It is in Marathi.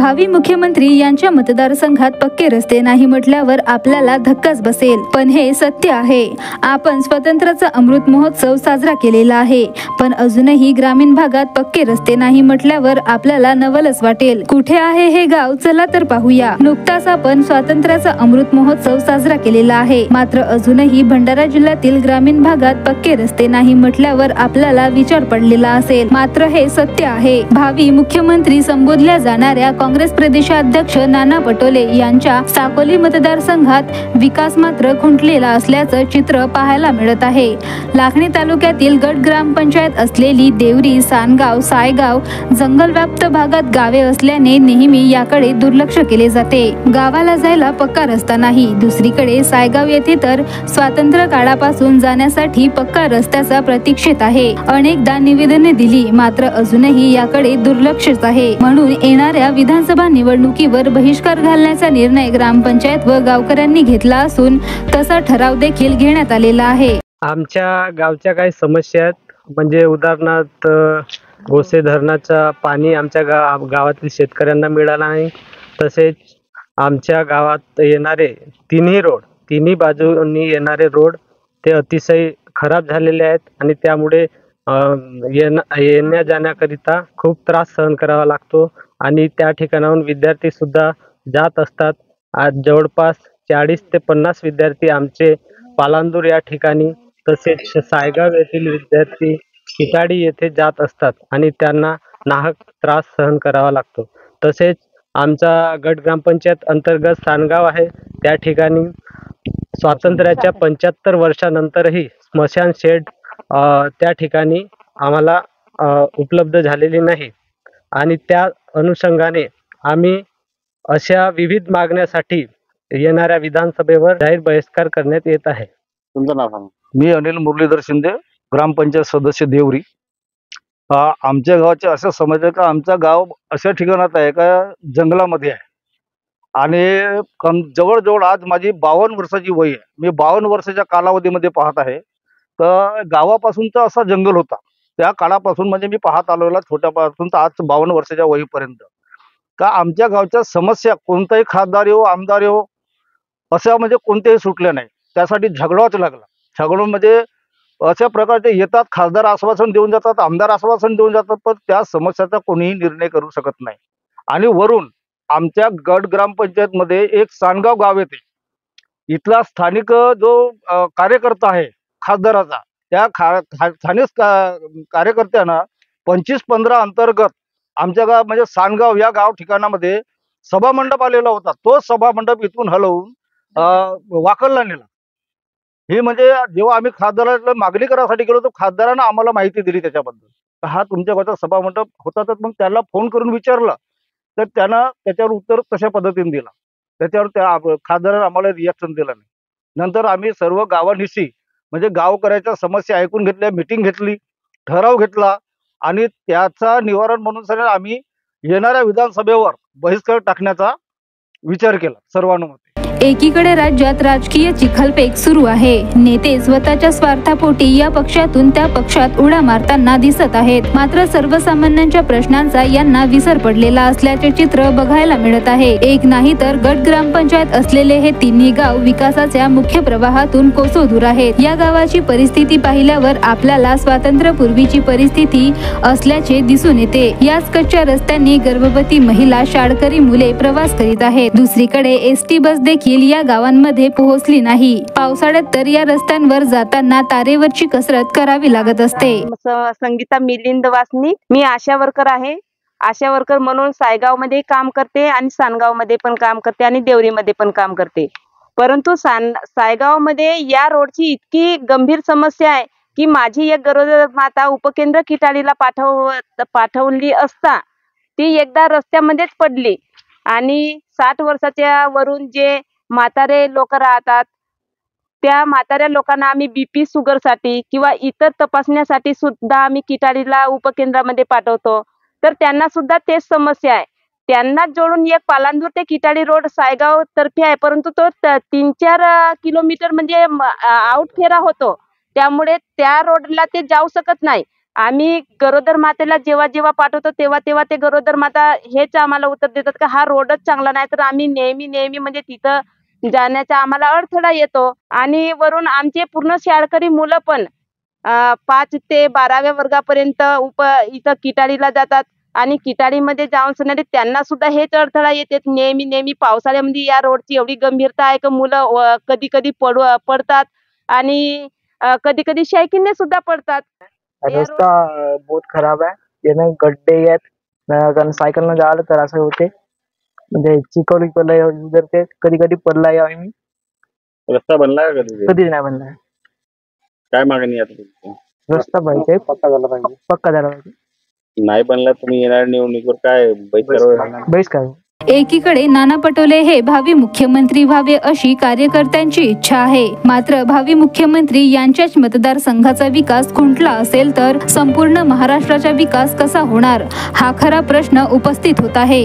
भावी मुख्यमंत्री यांच्या मतदारसंघात पक्के रस्ते नाही म्हटल्यावर आपल्याला धक्काच बसेल, पण हे सत्य आहे। आपण स्वातंत्र्याचा अमृत महोत्सव साजरा केलेला आहे, पण अजूनही ग्रामीण भागात पक्के रस्ते नाही म्हटल्यावर आपल्याला नवलच वाटेल। कुठे आहे हे गाव, चला तर पाहूया। नुकताच आपण स्वातंत्र्याचा अमृत महोत्सव साजरा केलेला आहे, मात्र अजूनही भंडारा जिल्ह्यातील ग्रामीण भागात पक्के रस्ते नाही म्हटल्यावर आपल्याला विचार पडलेला असेल, मात्र हे सत्य आहे। भावी मुख्यमंत्री संबोधल्या जाणाऱ्या काँग्रेस प्रदेशाध्यक्ष नाना पटोले यांच्या साकोली मतदारसंघात विकास मात्र खुंटलेला असल्याचं चित्र पाहायला मिळत आहे। लाखनी तालुक्यातील गट ग्रामपंचायत असलेली देवरी, सानगाव, सायगाव जंगलव्याप्त भागात गावे असल्याने नेहमी याकडे दुर्लक्ष केले जाते। गावाला जायला पक्का रस्ता नाही। दुसरीकडे सायगाव येथे तर स्वातंत्र्य काळापासून जाण्यासाठी पक्का रस्त्याचा प्रतीक्षेत आहे। अनेकदा निवेदने दिली, मात्र अजूनही याकडे दुर्लक्षच आहे। म्हणून येणाऱ्या विधानसभा निवडणुकीवर बहिष्कार घालण्याचा निर्णय ग्रामपंचायत व गावकऱ्यांनी घेतला असून तसा ठराव देखील घेण्यात आलेला आहे। आमच्या गावच्या काही समस्या आहेत, म्हणजे उदाहरणार्थ गोसे धरणाचा पाणी आमच्या गावातील शेतकऱ्यांना मिळाला नाही। तसेच आमच्या गावात येणारे तिन्ही बाजूंनी येणारे रोड ते अतिशय खराब झालेले आहेत आणि त्यामुळे येण्या जाण्याकरिता खूप त्रास सहन करावा लागतो आणि त्या ठिकाणाहून विद्यार्थी सुद्धा जात असतात। आज जवळपास 40 ते 50 विद्यार्थी आमचे पालांदूर या ठिकाणी तसेच सायगाव येथील विद्यार्थी खिटाडी येथे जात असतात आणि त्यांना नाहक त्रास सहन करावा लागतो। तसेच आमचा गट ग्रामपंचायत अंतर्गत सानगाव आहे, त्या ठिकाणी स्वातंत्र्याच्या 75 वर्षानंतरही स्मशान शेड त्या ठिकाणी आम्हाला उपलब्ध झालेली नाही आणि त्या अनुषंगाने आम्ही अशा विविध मागण्यासाठी येणाऱ्या विधानसभेवर जाहीर बहिष्कार करण्यात येत आहे। तुमचं नाव सांगा। मी अनिल मुरलीधर शिंदे, ग्रामपंचायत सदस्य देवरी। आमच्या गावाचे असं समजलं का आमचं गाव अशा ठिकाणात आहे का जंगलामध्ये आहे आणि जवळजवळ आज माझी 52 वर्षाची वय आहे। मी 52 वर्षाच्या कालावधीमध्ये पाहत आहे तर गावापासूनचा असा जंगल होता त्या काळापासून, म्हणजे मी पाहत आलेला छोट्यापासून तर आज 52 वर्षाच्या वयीपर्यंत का आमच्या गावच्या समस्या कोणताही खासदार येऊ आमदार येऊ अशा म्हणजे कोणत्याही सुटल्या नाही। त्यासाठी झगडावाच लागला। झगडून म्हणजे अशा प्रकारचे येतात, खासदार आश्वासन देऊन जातात, आमदार आश्वासन देऊन जातात, पण त्या समस्याचा कोणीही निर्णय करू शकत नाही। आणि वरून आमच्या गट ग्रामपंचायत मध्ये एक सानगाव गाव येते, इथला स्थानिक जो कार्यकर्ता आहे खासदाराचा, त्या स्थानिक कार्यकर्त्यांना 25-15 अंतर्गत आमच्या गाव म्हणजे सानगाव या गाव ठिकाणामध्ये सभा मंडप आलेला होता। तो सभा मंडप इथून हलवून वाकलला नेला। हे म्हणजे जेव्हा आम्ही खासदाराला मागणी करायसाठी गेलो तर खासदारानं आम्हाला माहिती दिली त्याच्याबद्दल, हा तुमच्या गावचा सभा मंडप होता। तर मग त्याला फोन करून विचारलं तर त्यानं त्याच्यावर उत्तर तशा पद्धतीने दिला। त्याच्यावर त्या खासदारानं आम्हाला रिॲक्शन दिलं नाही। नंतर आम्ही सर्व गावानिशी म्हणजे गावकऱ्याच्या समस्या ऐकून घेतल्या, मीटिंग घेतली, ठराव घेतला आणि त्याचा निवारण म्हणून आम्ही येणाऱ्या विधानसभेवर बहिष्कार टाकण्याचा विचार केला सर्वानुमते। एकीकडे राज्यात राजकीय चिखलफेक सुरू आहे। नेते स्वतःच्या स्वार्थापोटी या पक्षातून त्या पक्षात उड्या मारताना दिसत आहेत, मात्र सर्वसामान्यांच्या प्रश्नांचा यांना विसर पडलेला असल्याचे चित्र बघायला मिळत आहे। एक नाही तर गट ग्रामपंचायत असलेले हे तिन्ही गाव विकासाच्या मुख्य प्रवाहातून कोसो दूर आहेत। या गावाची परिस्थिती पाहिल्यावर आपल्याला स्वातंत्र्यपूर्वीची परिस्थिती असल्याचे दिसून येते। याच कच्च्या रस्त्यांनी गर्भवती महिला, शाळकरी मुले प्रवास करीत आहेत। दुसरीकडे एसटी बस देखील या गावांमध्ये पोहोचली नाही। पावसाळ्यात तर या रस्त्यांवर जाताना तारेवरची कसरत करावी लागत असते। संगीता मिलिंद वासनी, मी आशा वर्कर आहे। आशा वर्कर म्हणून सायगाव मध्ये काम करते आणि सानगाव मध्ये पण काम करते आणि देवरी मध्ये पण काम करते। परंतु सायगाव मध्ये या रोडची इतकी गंभीर समस्या आहे की माझी एक गरोदर माता उपकेंद्र किटाळीला पाठवली असता ती एकदा रस्त्यामध्येच पडली आणि 60 वर्षाच्या वरून जे म्हातारे लोक राहतात त्या म्हाताऱ्या लोकांना आम्ही बीपी शुगर साठी किंवा इतर तपासण्यासाठी सुद्धा आम्ही किटाळीला उपकेंद्रामध्ये पाठवतो, तर त्यांना सुद्धा तेच समस्या आहे। त्यांना जोडून एक पालांदूर ते किटाळी रोड सायगाव तर्फे आहे, परंतु तो 3-4 किलोमीटर म्हणजे आउट फेरा होतो, त्यामुळे त्या रोडला ते जाऊ शकत नाही। आम्ही गरोदर मातेला जेव्हा जेव्हा पाठवतो तेव्हा तेव्हा ते गरोदर माता हेच आम्हाला उत्तर देतात की हा रोडच चांगला नाही, तर आम्ही नेहमी म्हणजे तिथं जाण्याचा आम्हाला अडथळा येतो. आणि वरून आमचे पूर्ण शाळकरी मुलं पण 5 ते 12व्या वर्गापर्यंत इथं किटाळीला जातात आणि किटाळीमध्ये जाऊन सणारे त्यांना सुद्धा हेच अडथळा येते. नेहमी पावसाळ्यामध्ये या रोडची एवढी गंभीरता आहे की मुलं कधी-कधी पडतात आणि कधी-कधी शायकीने सुद्धा पडतात. रस्ता बहुत खराब आहे. यानं गड्डे आहेत. कारण सायकलनं जायला तर असं होते. म्हणजे चिखल उतरते. कधी पडलाय आम्ही. रस्ता बनला का कधी? कधीच नाही बनलाय. काय मागणी आहे आता तुमची? रस्ता पाहिजे. पक्का झाला पाहिजे. नाही बनला तुम्ही येणार निवडणुकीवर काय बहिष्कार. एकीकडे नाना पटोले हे भावी मुख्यमंत्री व्हावे अशी कार्यकर्त्यांची इच्छा आहे. मात्र भावी मुख्यमंत्री यांच्याच मतदारसंघाचा विकास खुंटला असेल तर संपूर्ण महाराष्ट्राचा विकास कसा होणार, हा खरा प्रश्न उपस्थित होत आहे.